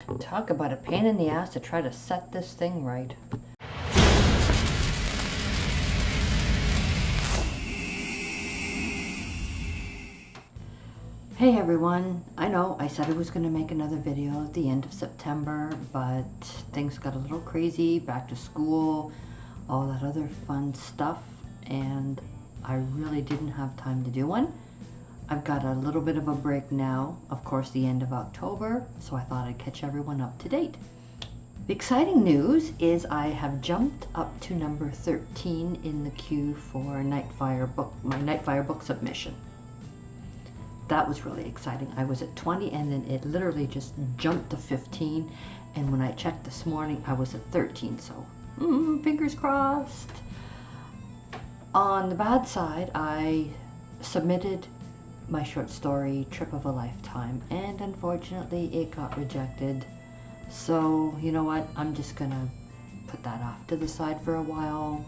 Talk about a pain in the ass to try to set this thing right. Hey everyone, I know I said I was going to make another video at the end of September, but things got a little crazy, back to school, all that other fun stuff, and I really didn't have time to do one. I've got a little bit of a break now, of course the end of October, so I thought I'd catch everyone up to date. The exciting news is I have jumped up to number 13 in the queue for my Nightfire book submission. That was really exciting. I was at 20 and then it literally just jumped to 15, and when I checked this morning I was at 13, so fingers crossed. On the bad side, I submitted my short story Trip of a Lifetime, and unfortunately it got rejected. So you know what, I'm just gonna put that off to the side for a while.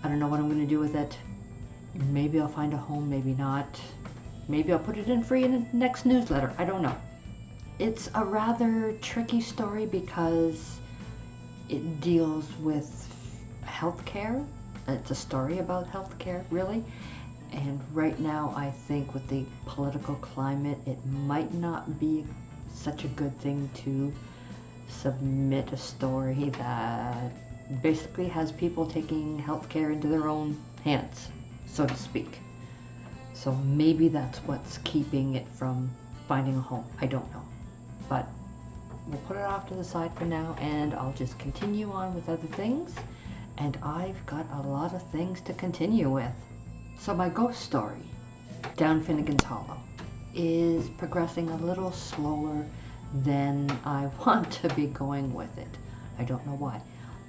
I don't know what I'm gonna do with it. Maybe I'll find a home, maybe not. Maybe I'll put it in free in the next newsletter. I don't know. It's a rather tricky story because it deals with healthcare. It's a story about healthcare, really. And right now, I think with the political climate, it might not be such a good thing to submit a story that basically has people taking healthcare into their own hands, so to speak. So maybe that's what's keeping it from finding a home. I don't know. But we'll put it off to the side for now, and I'll just continue on with other things. And I've got a lot of things to continue with. So my ghost story, Down Finnegan's Hollow, is progressing a little slower than I want to be going with it. I don't know why.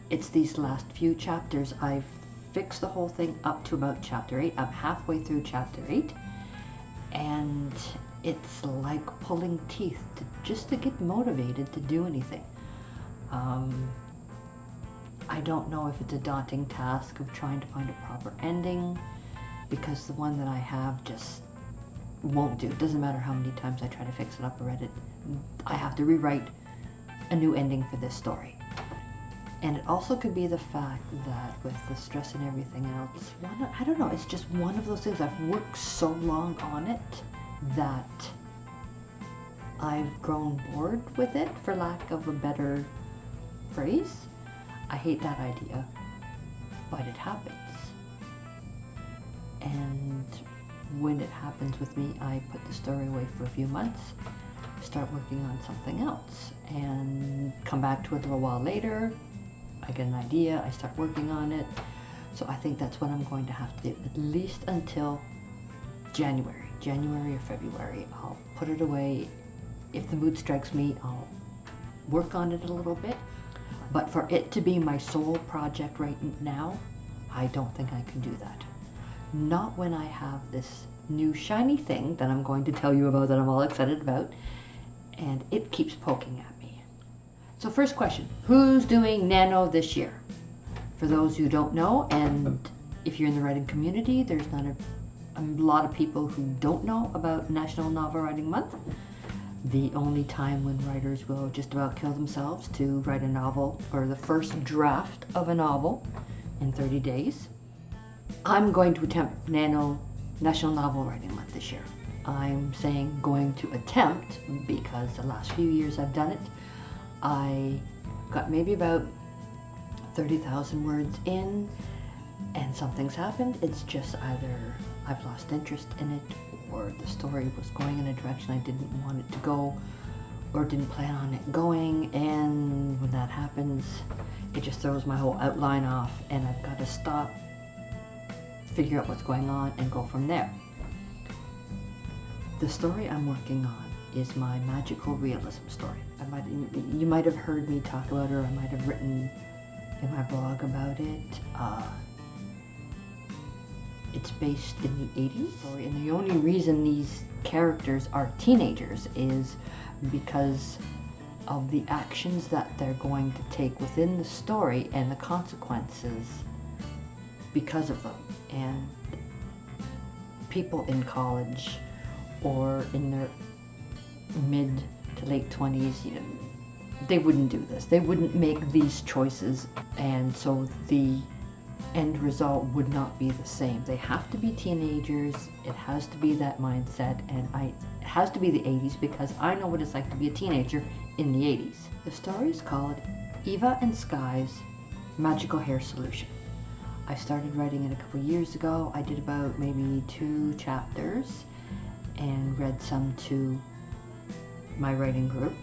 It's these last few chapters. I've fixed the whole thing up to about chapter 8. I'm halfway through chapter 8, and it's like pulling teeth just to get motivated to do anything. I don't know if it's a daunting task of trying to find a proper ending, because the one that I have just won't do. It doesn't matter how many times I try to fix it up or read it. I have to rewrite a new ending for this story. And it also could be the fact that with the stress and everything else, I don't know, it's just one of those things. I've worked so long on it that I've grown bored with it, for lack of a better phrase. I hate that idea, but it happens. And when it happens with me, I put the story away for a few months, start working on something else, and come back to it a little while later. I get an idea, I start working on it. So I think that's what I'm going to have to do, at least until January or February. I'll put it away. If the mood strikes me, I'll work on it a little bit. But for it to be my sole project right now, I don't think I can do that. Not when I have this new shiny thing that I'm going to tell you about, that I'm all excited about, and it keeps poking at me. So first question, who's doing Nano this year? For those who don't know, and if you're in the writing community, there's not a lot of people who don't know about National Novel Writing Month. The only time when writers will just about kill themselves to write a novel, or the first draft of a novel, in 30 days. I'm going to attempt National Novel Writing Month this year. I'm saying going to attempt because the last few years I've done it, I got maybe about 30,000 words in, and something's happened. It's just either I've lost interest in it, or the story was going in a direction I didn't want it to go, or didn't plan on it going, and when that happens, it just throws my whole outline off, and I've got to stop, figure out what's going on, and go from there. The story I'm working on is my magical realism story. You might have heard me talk about it, or I might have written in my blog about it. It's based in the 80s, and the only reason these characters are teenagers is because of the actions that they're going to take within the story and the consequences because of them. And people in college or in their mid to late 20s, you know, they wouldn't do this. They wouldn't make these choices, and so the end result would not be the same. They have to be teenagers. It has to be that mindset, and it has to be the 80s, because I know what it's like to be a teenager in the 80s. The story is called Eva and Sky's Magical Hair Solution. I started writing it a couple years ago. I did about maybe 2 chapters and read some to my writing group.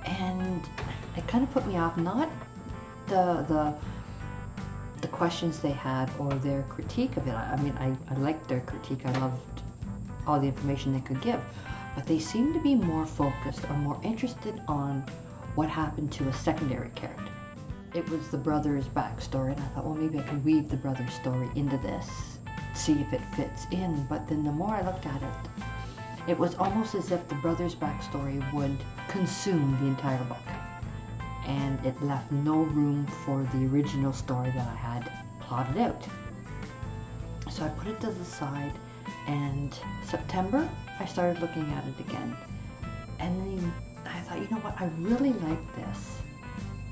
And it kind of put me off, not the questions they had or their critique of it. I mean, I liked their critique. I loved all the information they could give. But they seemed to be more focused or more interested on what happened to a secondary character. It was the brother's backstory, and I thought, well, maybe I can weave the brother's story into this, see if it fits in. But then the more I looked at it, it was almost as if the brother's backstory would consume the entire book, and it left no room for the original story that I had plotted out. So I put it to the side, and September I started looking at it again, and then I thought, you know what, I really like this.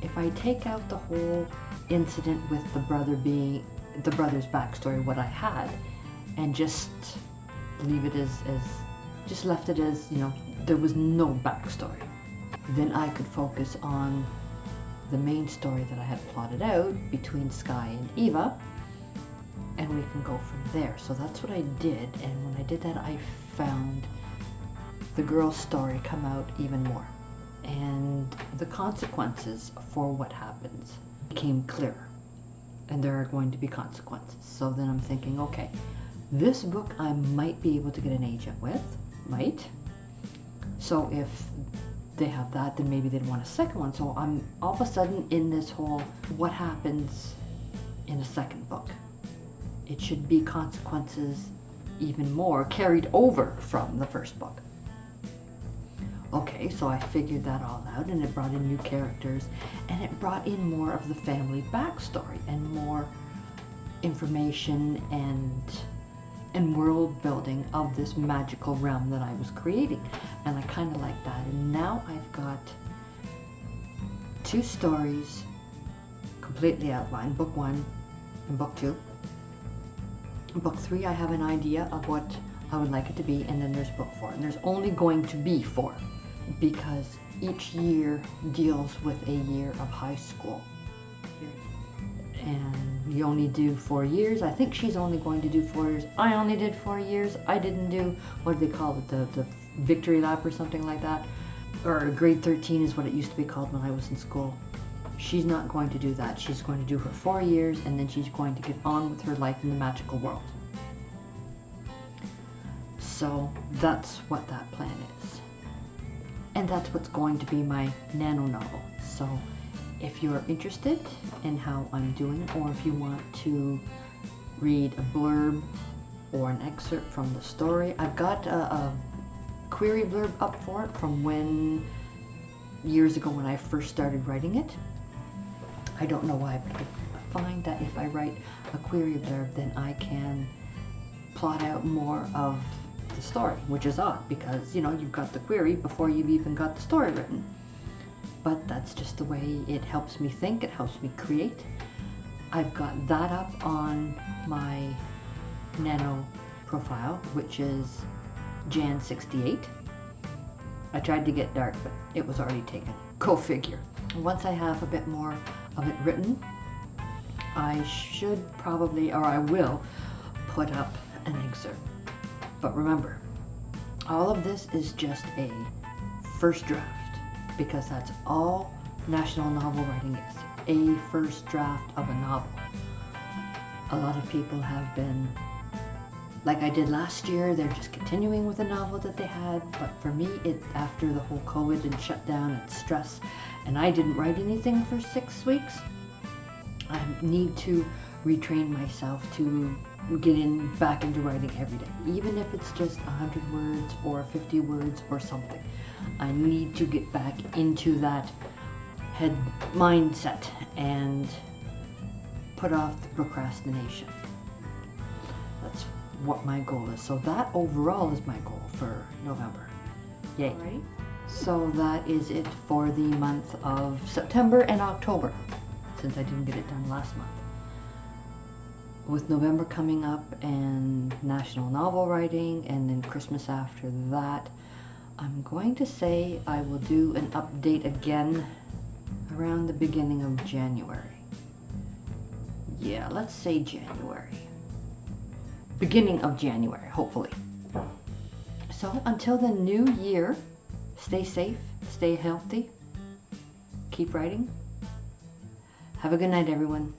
If I take out the whole incident with the brother's backstory, what I had, and just leave it as just left it as, you know, there was no backstory, then I could focus on the main story that I had plotted out between Sky and Eva, and we can go from there. So that's what I did, and when I did that, I found the girl's story come out even more, and the consequences for what happens became clearer, and there are going to be consequences. So then I'm thinking, okay, this book I might be able to get an agent with, might. So if they have that, then maybe they'd want a second one. So I'm all of a sudden in this whole, what happens in a second book? It should be consequences even more carried over from the first book. Okay, so I figured that all out, and it brought in new characters, and it brought in more of the family backstory and more information and world building of this magical realm that I was creating. And I kind of like that. And now I've got 2 stories completely outlined, book 1 and book 2. In book 3 I have an idea of what I would like it to be, and then there's book 4. And there's only going to be 4, because each year deals with a year of high school. And you only do 4 years. I think she's only going to do 4 years. I only did 4 years. I didn't do, what do they call it, the victory lap or something like that. Or grade 13 is what it used to be called when I was in school. She's not going to do that. She's going to do her 4 years, and then she's going to get on with her life in the magical world. So that's what that plan is. And that's what's going to be my nano novel. So if you're interested in how I'm doing, or if you want to read a blurb or an excerpt from the story, I've got a query blurb up for it from years ago when I first started writing it. I don't know why, but I find that if I write a query blurb, then I can plot out more of the story, which is odd because, you know, you've got the query before you've even got the story written. But that's just the way it helps me think, it helps me create. I've got that up on my nano profile, which is Jan68. I tried to get dark, but it was already taken. Go figure. Once I have a bit more of it written, I should probably, or I will, put up an excerpt. But remember, all of this is just a first draft, because that's all National Novel Writing is, a first draft of a novel. A lot of people have been, like I did last year, they're just continuing with a novel that they had, but for me, after the whole COVID and shutdown and stress, and I didn't write anything for 6 weeks, I need to retrain myself to get back into writing every day, even if it's just 100 words or 50 words or something. I need to get back into that head mindset and put off the procrastination. That's what my goal is. So that overall is my goal for November. Yay. All right. So that is it for the month of September and October, since I didn't get it done last month. With November coming up and National Novel Writing and then Christmas after that, I'm going to say I will do an update again around the beginning of January. Yeah, let's say January. Beginning of January, hopefully. So until the new year, stay safe, stay healthy, keep writing. Have a good night, everyone.